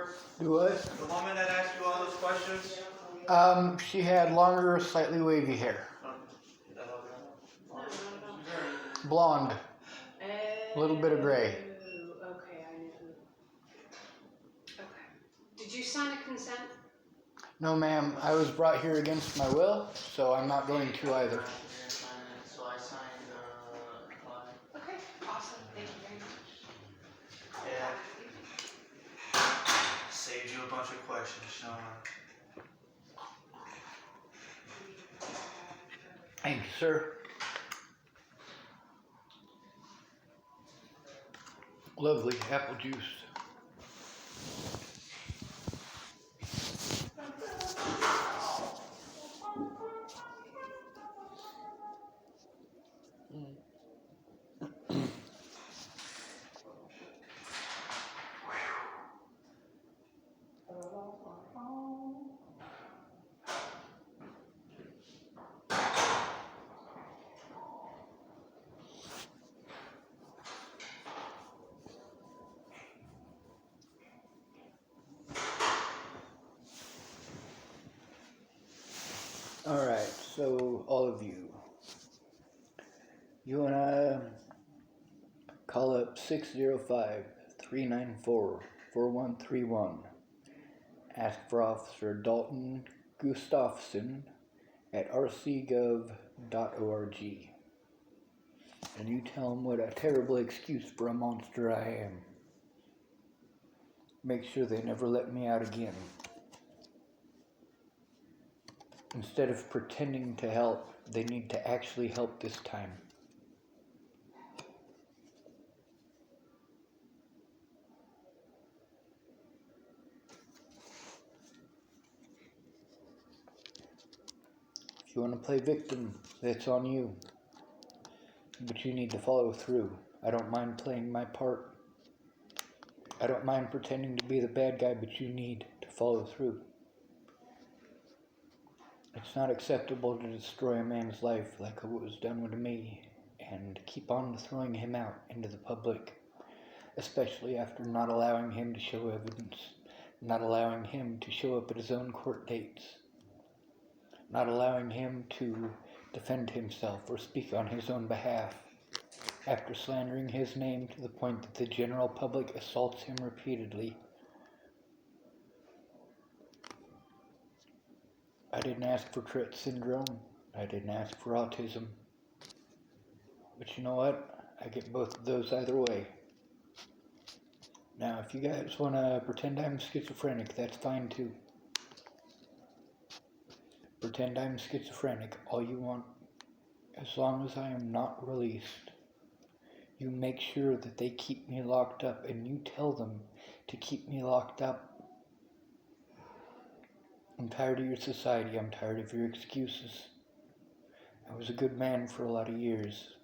before? Do what? The woman that asked you all those questions? She had longer, slightly wavy hair. Blonde. A little bit of gray. Okay, I knew. Okay. Did you sign a consent? No, ma'am. I was brought here against my will, so I'm not going to either. So I signed Okay, awesome. Thank you very much. Yeah. Saved you a bunch of questions, Sean. Thank you, sir. Lovely apple juice. All right, so all of you, you and I call up 605-394-4131. Ask for Officer Dalton Gustafson at rcgov.org. And you tell him what a terrible excuse for a monster I am. Make sure they never let me out again. Instead of pretending to help, they need to actually help this time. If you want to play victim, that's on you. But you need to follow through. I don't mind playing my part. I don't mind pretending to be the bad guy, but you need to follow through. It's not acceptable to destroy a man's life like it was done to me and keep on throwing him out into the public, especially after not allowing him to show evidence, not allowing him to show up at his own court dates, not allowing him to defend himself or speak on his own behalf, after slandering his name to the point that the general public assaults him repeatedly. I didn't ask for Tourette syndrome. I didn't ask for autism. But you know what? I get both of those either way. Now, if you guys want to pretend I'm schizophrenic, that's fine too. Pretend I'm schizophrenic all you want. As long as I am not released, you make sure that they keep me locked up, and you tell them to keep me locked up. I'm tired of your society. I'm tired of your excuses. I was a good man for a lot of years,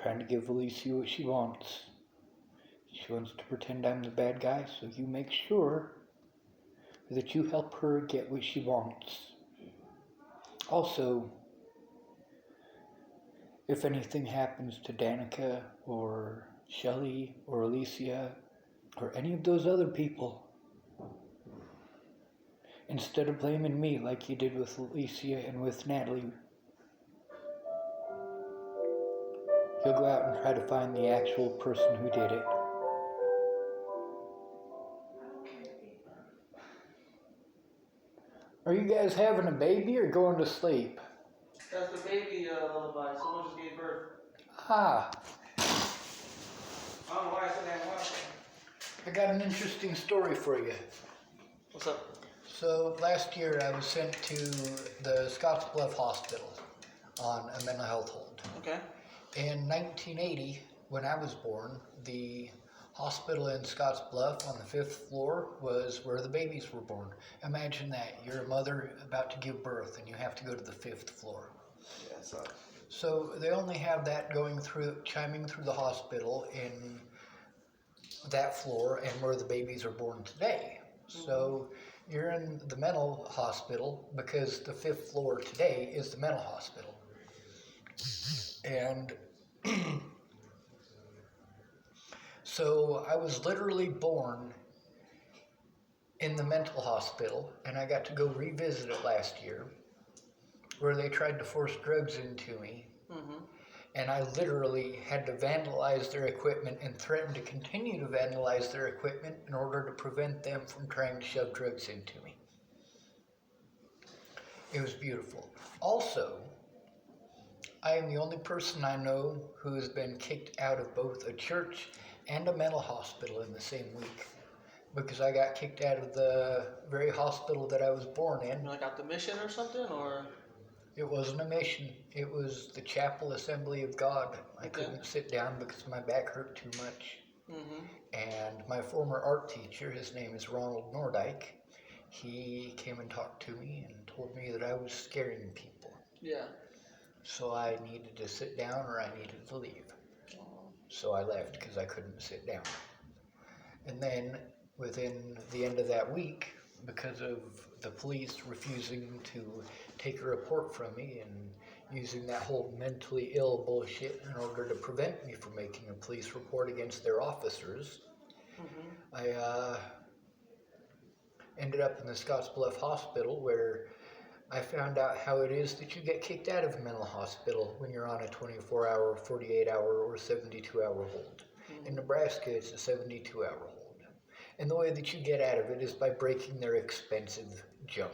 trying to give Alicia what she wants. She wants to pretend I'm the bad guy, so you make sure that you help her get what she wants. Also, if anything happens to Danica or Shelly or Alicia or any of those other people, instead of blaming me like you did with Alicia and with Natalie, you'll go out and try to find the actual person who did it. Are you guys having a baby or going to sleep? That's the baby lullaby. Someone just gave birth. Ah, I don't know why I said that. I got an interesting story for you. What's up? So last year I was sent to the Scottsbluff Hospital on a mental health hold. Okay. In 1980, when I was born, the hospital in Scottsbluff on the 5th floor was where the babies were born. Imagine that. You're a mother about to give birth and you have to go to the 5th floor. Yeah, it sucks. So they only have that chiming through the hospital in that floor and where the babies are born today. So you're in the mental hospital because the 5th floor today is the mental hospital. And So I was literally born in the mental hospital, and I got to go revisit it last year, where they tried to force drugs into me. Mm-hmm. And I literally had to vandalize their equipment and threaten to continue to vandalize their equipment in order to prevent them from trying to shove drugs into me. It was beautiful. Also, I am the only person I know who has been kicked out of both a church and a mental hospital in the same week, because I got kicked out of the very hospital that I was born in. Like at the mission or something, or? It wasn't a mission. It was the Chapel Assembly of God. I Okay. couldn't sit down because my back hurt too much. Mm-hmm. And my former art teacher, his name is Ronald Nordyke, he came and talked to me and told me that I was scaring people. Yeah. So I needed to sit down or I needed to leave. So I left because I couldn't sit down. And then within the end of that week, because of the police refusing to take a report from me and using that whole mentally ill bullshit in order to prevent me from making a police report against their officers, Mm-hmm. I ended up in the Scottsbluff Hospital, where I found out how it is that you get kicked out of a mental hospital when you're on a 24-hour, 48-hour, or 72-hour hold. In Nebraska, it's a 72-hour hold. And the way that you get out of it is by breaking their expensive junk.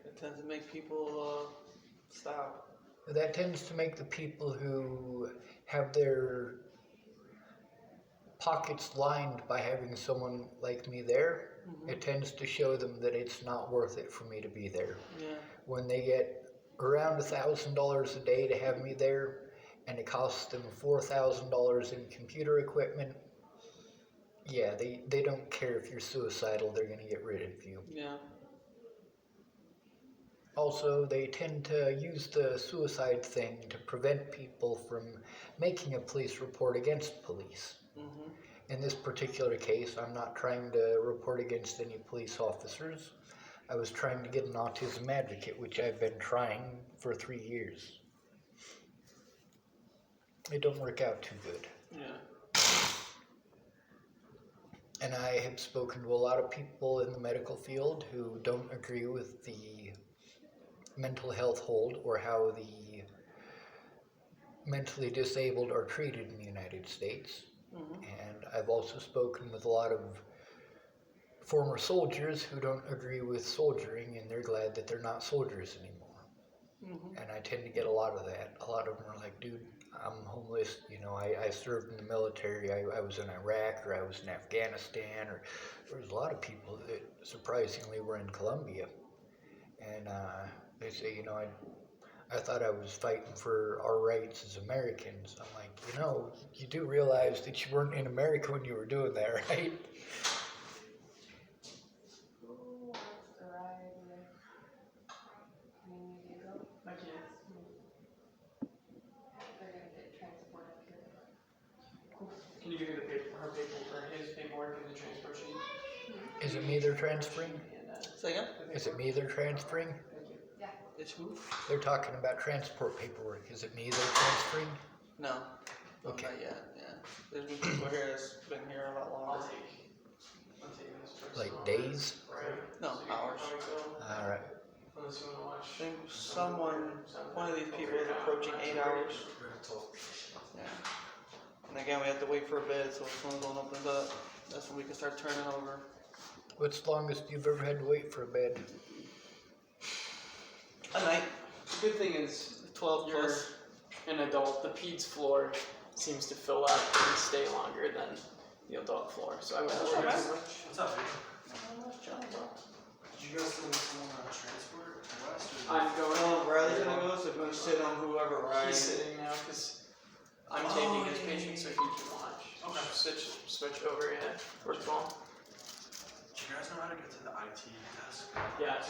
It tends to make people stop. That tends to make the people who have their pockets lined by having someone like me there, Mm-hmm. it tends to show them that it's not worth it for me to be there. Yeah. When they get around $1,000 a day to have me there, and it costs them $4,000 in computer equipment, yeah, they don't care if you're suicidal, they're going to get rid of you. Yeah. Also, they tend to use the suicide thing to prevent people from making a police report against police. Mm-hmm. In this particular case, I'm not trying to report against any police officers. I was trying to get an autism advocate, which I've been trying for 3 years. It don't work out too good. Yeah. And I have spoken to a lot of people in the medical field who don't agree with the mental health hold or how the mentally disabled are treated in the United States. Mm-hmm. And I've also spoken with a lot of former soldiers who don't agree with soldiering, and they're glad that they're not soldiers anymore. Mm-hmm. And I tend to get a lot of that. A lot of them are like, dude, I'm homeless. You know, I served in the military. I was in Iraq, or I was in Afghanistan, or there was a lot of people that surprisingly were in Colombia. And they say, you know, I thought I was fighting for our rights as Americans. I'm like, you know, you do realize that you weren't in America when you were doing that, right? Who wants to ride with me? You go? My kids. They're gonna get transported here. Can you give me the paper, her paper, or his paperwork and the transfer sheet? Is it me they're transferring? And, Say again? Is it me they're transferring? thank you. It's who? They're talking about transport paperwork. Is it me they're transferring? No. Okay. Not yet. Yeah. There's been people here that's been here a lot I'll longer. take this first. Like days? Right. No, So you can hours. probably go, All right. unless you wanna watch. I think one of these people is approaching 8 hours. Yeah. And again, we have to wait for a bed, so as soon as one opens up, that's when we can start turning over. What's the longest you've ever had to wait for a bed? A night, The good thing is, 12 you're plus. an adult, the peds floor seems to fill up and stay longer than the adult floor, so I would That's have not to bad. What's up, dude? Nice job, bro. Did you guys still need someone on transport west? I'm going. Well, Riley's gonna go, so if you wanna sit on whoever He's Riley. sitting now because I'm Oh, taking his yeah, patient so he can watch. Okay. Switch over, yeah. First of all, Do you guys know how to get to the IT desk? yeah.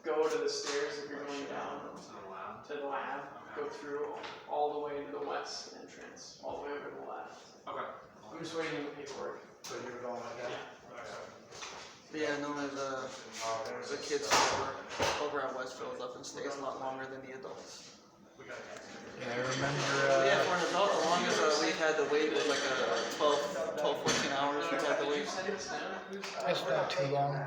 Go to the stairs if you're going down To the lab? to the lab. Go through all the way to the west entrance, all the way over to the left. Okay. I'm just waiting on the paperwork. So you're going like that? But yeah, normally the kids over at Westfield up and stays a lot longer than the adults. Yeah, I remember, Yeah, for an adult, the longest we've had to wait was like 12, 14 hours we've had to wait. that's not too long.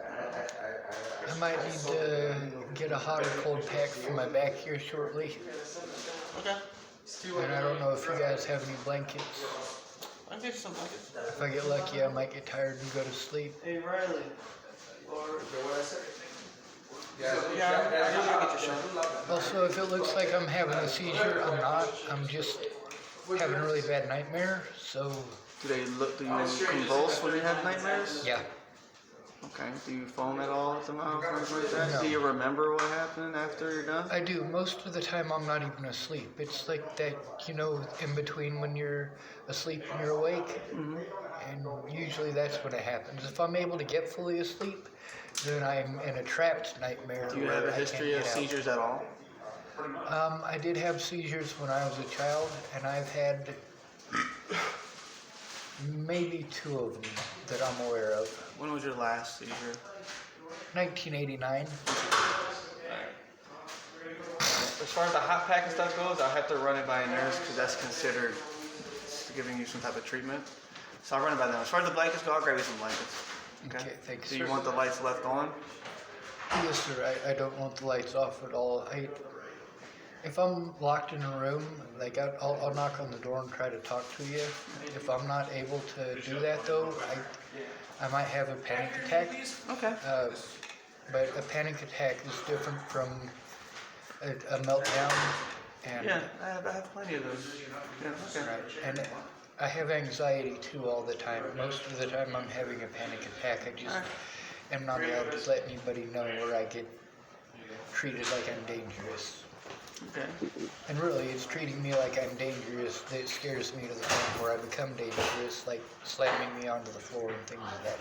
I might need to get a hot or cold pack for my back here shortly. Okay. And I don't know if you guys have any blankets. I'll get you some blankets. If I get lucky, I might get tired and go to sleep. Hey, Riley. Yeah, Yeah, I'm gonna get your shot. Also, if it looks like I'm having a seizure, I'm not. I'm just having a really bad nightmare. So, Do you convulse when you have nightmares? yeah. Okay. Do you foam at all at the mouth or anything like that? No. Do you remember what happened after you're done? I do. Most of the time, I'm not even asleep. It's like that, in between when you're asleep and you're awake. Mm-hmm. And usually that's when it happens. If I'm able to get fully asleep, then I'm in a trapped nightmare. Do you where have a I can't history of get out. seizures at all? I did have seizures when I was a child, and I've had maybe 2 of them that I'm aware of. When was your last seizure? 1989. As far as the hot pack and stuff goes, I'll have to run it by a nurse because that's considered giving you some type of treatment. So I'll run it by them. As far as the blankets go, I'll grab you some blankets. Okay, thanks, Do you sir. want the lights left on? Yes, sir. I don't want the lights off at all. If I'm locked in a room, like I'll knock on the door and try to talk to you. If I'm not able to do that though, I might have a panic attack. Okay. But a panic attack is different from a meltdown. And Yeah, I have plenty of those. Yeah, okay. right, and I have anxiety too all the time. Most of the time I'm having a panic attack. I just am not allowed to let anybody know where I get treated like I'm dangerous. Okay. And really, it's treating me like I'm dangerous that scares me to the point where I become dangerous, like slamming me onto the floor and things like that.